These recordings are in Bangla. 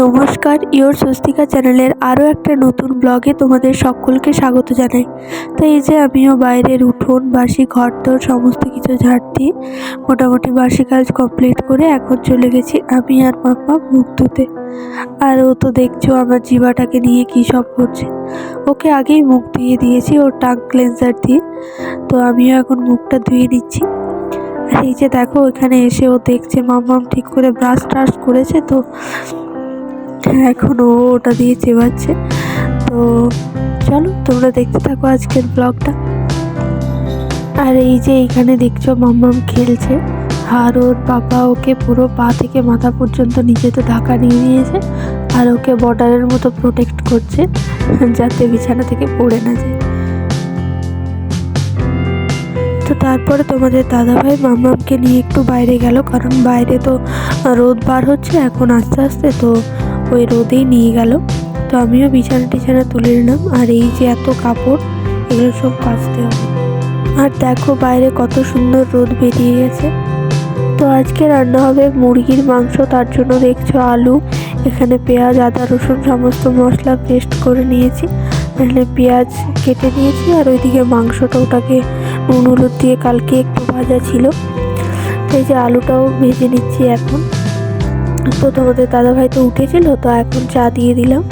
নমস্কার, ইওর স্বস্তিকা চ্যানেলের আরও একটা নতুন ব্লগে তোমাদের সকলকে স্বাগত জানাই। তো এই যে আমিও বাইরের উঠোন বাসি ঘরদোর সমস্ত কিছু ঝাড় দিয়ে মোটামুটি বাসি কাজ কমপ্লিট করে এখন চলে গেছি আমি আর মাম্মা মুখ ধুতে। আর ও তো দেখছো আমার জিভাটাকে নিয়ে কী সব করছে। ওকে আগেই মুখ ধুয়ে দিয়েছি ওর টাং ক্লেন্সার দিয়ে, তো আমিও এখন মুখটা ধুয়ে নিচ্ছি। আর এই যে দেখো এখানে এসে ও দেখছে মাম্মাম ঠিক করে ব্রাশ ট্রাশ করেছে, তো এখন ও ওটা দিয়ে চেবাচ্ছে। তো চলো তোমরা দেখতে থাকো আজকের ব্লগটা। আর এই যে এইখানে দেখছো মাম্মাম খেলছে, আর ওর বাবা ওকে পুরো পা থেকে মাথা পর্যন্ত নিচে তো ঢাকা নিয়ে নিয়েছে, আর ওকে বর্ডারের মতো প্রোটেক্ট করছে যাতে বিছানা থেকে পড়ে না যায়। তো তারপরে তোমাদের দাদাভাই মাম্মামকে নিয়ে একটু বাইরে গেল, কারণ বাইরে তো রোদ বার হচ্ছে এখন আস্তে আস্তে, তো ওই রোদেই নিয়ে গেল। তো আমিও বিছানা তুলে নিলাম, আর এই যে এত কাপড় এগুলো সব কাচতে হবে। আর দেখো বাইরে কত সুন্দর রোদ বেরিয়ে গেছে। তো আজকে রান্না হবে মুরগির মাংস, তার জন্য দেখছো আলু, এখানে পেঁয়াজ আদা রসুন সমস্ত মশলা পেস্ট করে নিয়েছি, এখানে পেঁয়াজ কেটে নিয়েছি, আর ওইদিকে মাংসটা ওটাকে নুন হলুদ দিয়ে কালকে একটু ভাজা ছিল, এই যে আলুটাও ভেজে নিচ্ছি এখন। তো তোমাদের দাদাভাই তো উঠেছিল, তো এখন চা দিয়ে দিলাম।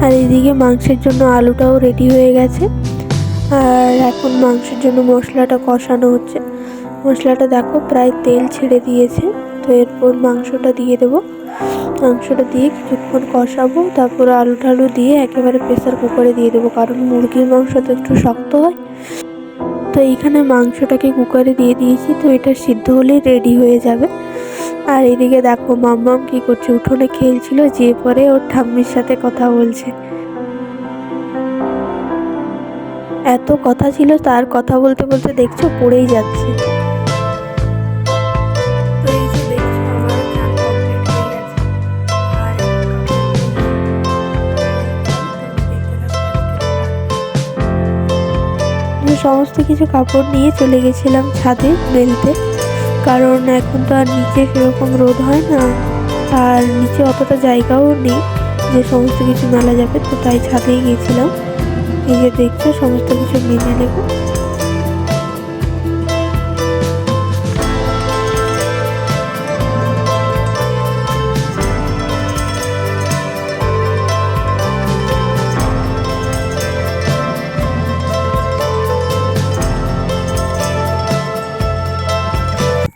আর এইদিকে মাংসের জন্য আলুটাও রেডি হয়ে গেছে, আর এখন মাংসের জন্য মশলাটা কষানো হচ্ছে। মশলাটা দেখো প্রায় তেল ছেড়ে দিয়েছে, তো এরপর মাংসটা দিয়ে দেবো। মাংসটা দিয়ে কিছুক্ষণ কষাবো, তারপর আলু টালু দিয়ে একেবারে প্রেসার কুকারে দিয়ে দেবো, কারণ মুরগির মাংস তো একটু শক্ত হয়। তো এইখানে মাংসটাকে কুকারে দিয়ে দিয়েছি, তো এটা সিদ্ধ হলেই রেডি হয়ে যাবে। আর এদিকে দেখো মাম্মাম কি করছে, উঠোনে খেলছিল, যে পরে ওর ঠাম্মির সাথে কথা বলছে। এত কথা ছিল তার, কথা বলতে বলতে দেখছো পড়েই যাচ্ছে। সমস্ত কিছু কাপড় নিয়ে চলে গেছিলাম ছাদে মেলতে, কারণ এখন তো আর নিচে সেরকম রোদ হয় না, আর নিচে অতটা জায়গাও নেই যে সমস্ত কিছু মেলা যাবে, তো তাই ছাদেই গিয়েছিলাম। এই যে দেখছো সমস্ত কিছু মেলে নেব।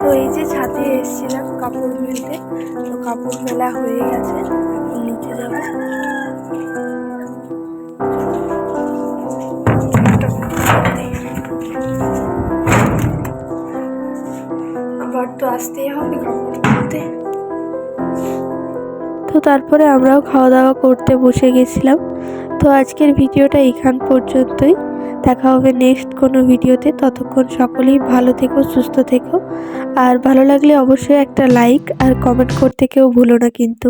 তো এই যে ছাদে এসেছিলাম কাপড় মেলতে, তো কাপড় মেলা হয়ে গেছে, এখন নিচে যাবো। আবার তো আসতেই হবে কাপড় মেলতে। তো তারপরে আমরাও খাওয়া দাওয়া করতে বসে গেছিলাম। তো আজকের ভিডিওটা এখান পর্যন্তই, দেখা হবে নেক্সট কোনো ভিডিওতে। ততক্ষণ সকলেই ভালো থেকো, সুস্থ থেকো, আর ভালো লাগলে অবশ্যই একটা লাইক আর কমেন্ট করতে কেউ ভুলো না কিন্তু।